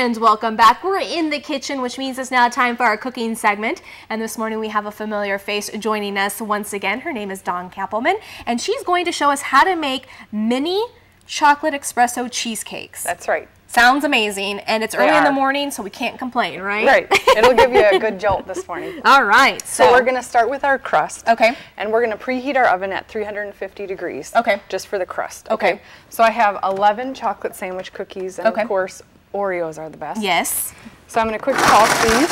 And welcome back. We're in the kitchen, which means it's now time for our cooking segment. And this morning we have a familiar face joining us once again. Her name is Dawn Kappelman, and she's going to show us how to make mini chocolate espresso cheesecakes. That's right. Sounds amazing, and it's early in the morning, so we can't complain, right? Right. It'll give you a good jolt this morning. All right. So we're going to start with our crust. Okay. And we're going to preheat our oven at 350 degrees. Okay. Just for the crust. Okay. So I have 11 chocolate sandwich cookies, and of course, Oreos are the best. Yes. So I'm going to quick toss these.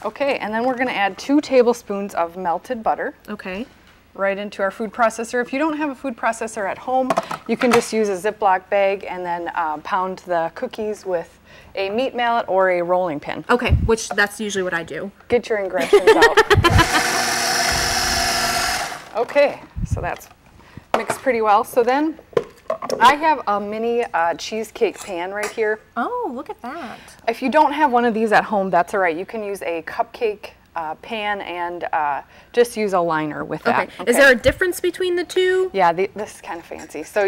Okay, and then we're going to add 2 tablespoons of melted butter. Okay. Right into our food processor. If you don't have a food processor at home, you can just use a Ziploc bag and then pound the cookies with a meat mallet or a rolling pin. Okay, which that's usually what I do. Get your ingredient out. Okay, so that's mixed pretty well. So then I have a mini cheesecake pan right here. Oh, look at that. If you don't have one of these at home, that's all right. You can use a cupcake pan and just use a liner with that. Okay. Is there a difference between the two? Yeah, this is kind of fancy. So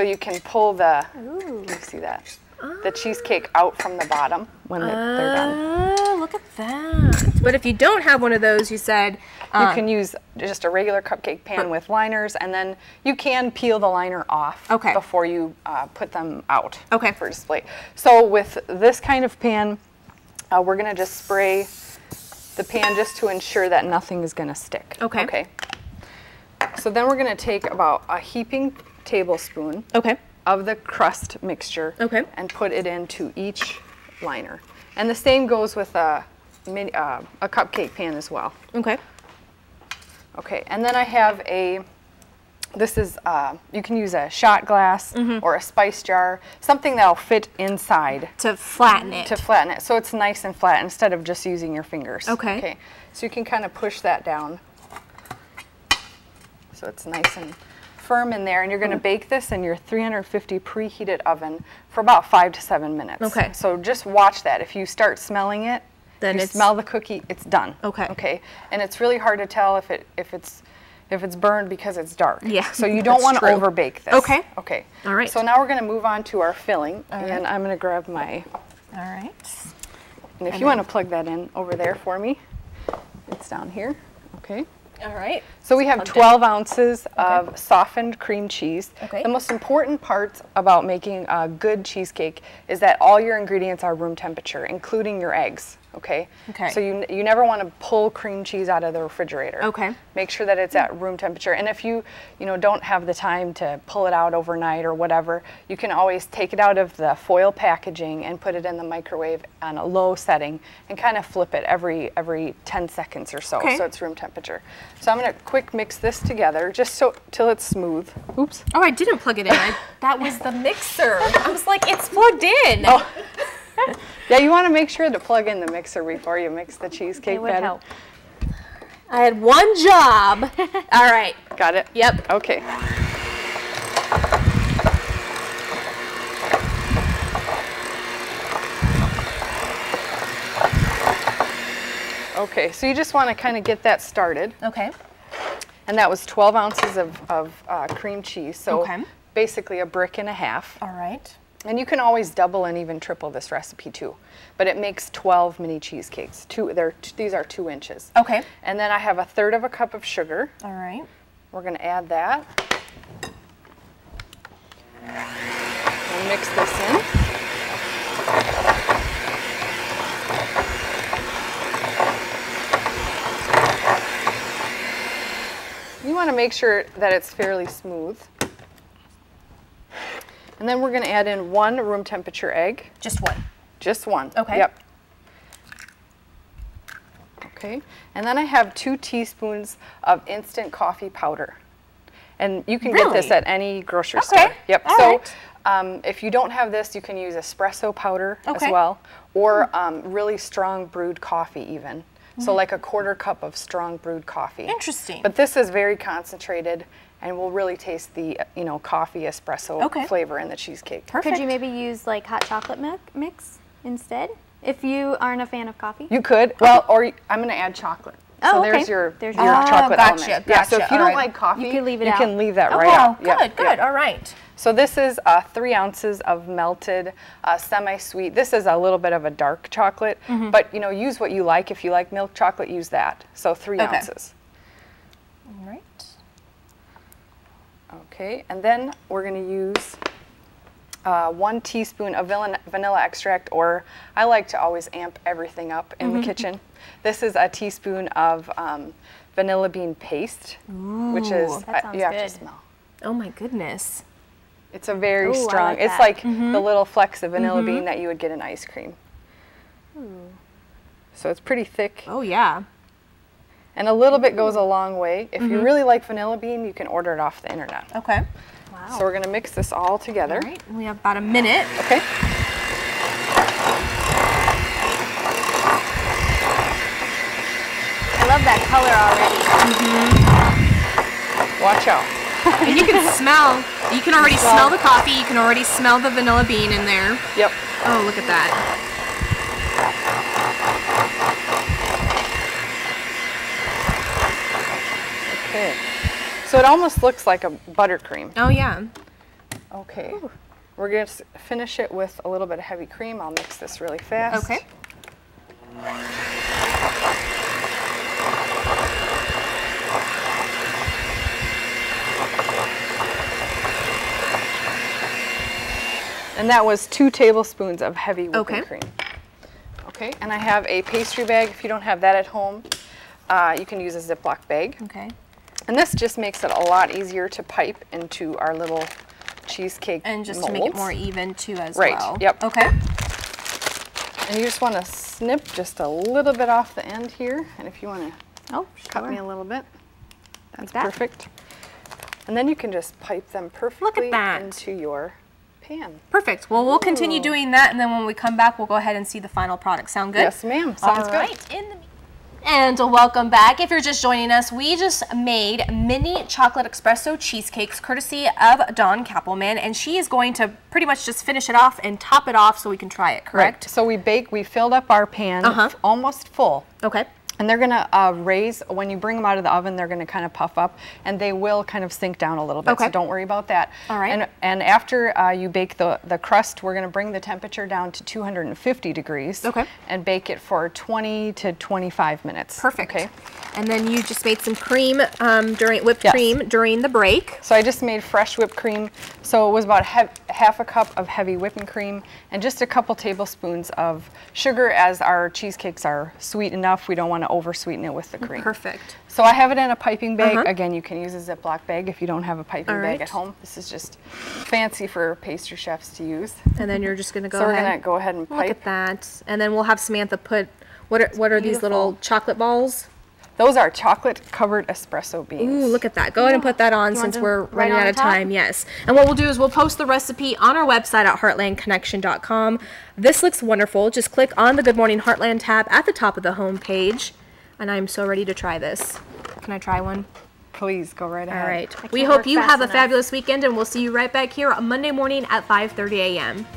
you can pull the, let me see that, the cheesecake out from the bottom when they're done. Oh, look at that. But if you don't have one of those, you said... you can use just a regular cupcake pan with liners, and then you can peel the liner off before you put them out for display. So with this kind of pan, we're going to just spray the pan just to ensure that nothing is going to stick. Okay. So then we're going to take about a heaping tablespoon of the crust mixture and put it into each liner. And the same goes with a cupcake pan as well. Okay, and then I have this is, you can use a shot glass or a spice jar, something that'll fit inside. To flatten it. To flatten it, so it's nice and flat instead of just using your fingers. Okay, so you can kind of push that down so it's nice and firm in there, and you're going to bake this in your 350 preheated oven for about 5 to 7 minutes. Okay. So just watch that. If you start smelling it, then you smell the cookie, it's done. Okay, and it's really hard to tell if it's burned because it's dark. Yeah. So you don't want to overbake this. Okay. All right. So now we're going to move on to our filling, and I'm going to grab my. All right. And if you want to plug that in over there for me, it's down here. Okay. All right. So we have 12 ounces of softened cream cheese. The most important part about making a good cheesecake is that all your ingredients are room temperature, including your eggs. Okay. So you never want to pull cream cheese out of the refrigerator. Make sure that it's at room temperature. And if you don't have the time to pull it out overnight or whatever, you can always take it out of the foil packaging and put it in the microwave on a low setting and kind of flip it every 10 seconds or so, so it's room temperature. So I'm going to quick mix this together just till it's smooth. Oops. Oh, I didn't plug it in. That was the mixer. I was like, it's plugged in. Oh. Yeah, you want to make sure to plug in the mixer before you mix the cheesecake batter. Help. I had one job. All right. Got it? Yep. Okay. Okay, so you just want to kind of get that started. Okay. And that was 12 ounces of cream cheese, so basically a brick and a half. All right. And you can always double and even triple this recipe too. But it makes 12 mini cheesecakes. These are 2 inches. Okay. And then I have 1/3 cup of sugar. All right. We're going to add that. And mix this in. You want to make sure that it's fairly smooth. And then we're going to add in 1 room temperature egg. Just one? Just one. Okay. Yep. Okay. And then I have 2 teaspoons of instant coffee powder. And you can get this at any grocery store. Yep. All right. If you don't have this, you can use espresso powder as well, or really strong brewed coffee even. So like a 1/4 cup of strong brewed coffee. Interesting. But this is very concentrated and will really taste the coffee espresso flavor in the cheesecake. Perfect. Could you maybe use like hot chocolate mix instead if you aren't a fan of coffee? You could. Well, or I'm going to add chocolate. So there's your chocolate element. Gotcha. Yeah, so if you don't like coffee, you can leave it you out. can leave that right out. Good. All right. So this is 3 ounces of melted semi-sweet. This is a little bit of a dark chocolate, but you know, use what you like. If you like milk chocolate, use that. So 3 ounces. All right. Okay, and then we're going to use 1 teaspoon of vanilla extract, or I like to always amp everything up in the kitchen. This is a teaspoon of vanilla bean paste, which is, you have to smell. Oh my goodness. It's a very strong, like it's like the little flecks of vanilla bean that you would get in ice cream. So it's pretty thick. Oh yeah. And a little bit goes a long way. If you really like vanilla bean, you can order it off the internet. Okay. So we're going to mix this all together. All right. We have about a minute. Okay. I love that color already. Watch out. And you can smell, you can already smell the coffee, you can already smell the vanilla bean in there. Yep. Oh, look at that. Okay. So it almost looks like a buttercream. Oh yeah. Okay. We're going to finish it with a little bit of heavy cream. I'll mix this really fast. Okay. And that was 2 tablespoons of heavy whipping cream. Okay, and I have a pastry bag. If you don't have that at home, you can use a Ziploc bag. Okay. And this just makes it a lot easier to pipe into our little cheesecake And just molds. to make it more even too as well. Right, yep. Okay. And you just want to snip just a little bit off the end here. And if you want to cut me a little bit, that's perfect. And then you can just pipe them perfectly into your pan. Perfect. Well, we'll continue doing that, and then when we come back, we'll go ahead and see the final product. Sound good? Yes, ma'am. Sounds good. All right. And welcome back. If you're just joining us, we just made mini chocolate espresso cheesecakes courtesy of Dawn Kappelman, and she is going to pretty much just finish it off and top it off so we can try it, correct? Right. So we filled up our pan almost full. Okay. And they're going to raise, when you bring them out of the oven, they're going to kind of puff up, and they will kind of sink down a little bit, so don't worry about that. All right. And after you bake the crust, we're going to bring the temperature down to 250 degrees and bake it for 20 to 25 minutes. Perfect. Okay. And then you just made some cream, whipped cream during the break. So I just made fresh whipped cream. So it was about half a cup of heavy whipping cream and just a couple tablespoons of sugar, as our cheesecakes are sweet enough. We don't want to over-sweeten it with the cream. Perfect. So I have it in a piping bag. Again, you can use a Ziploc bag if you don't have a piping bag at home. This is just fancy for pastry chefs to use. And then you're just going to go ahead. So we're going to go ahead and pipe. Look at that. And then we'll have Samantha put, what are these little chocolate balls? Those are chocolate-covered espresso beans. Ooh, look at that. Go ahead and put that on since we're running out of time. Yes. And what we'll do is we'll post the recipe on our website at heartlandconnection.com. This looks wonderful. Just click on the Good Morning Heartland tab at the top of the home page. And I'm so ready to try this. Can I try one? Please, go right ahead. All right. We hope you have a fabulous weekend, and we'll see you right back here on Monday morning at 5:30 a.m.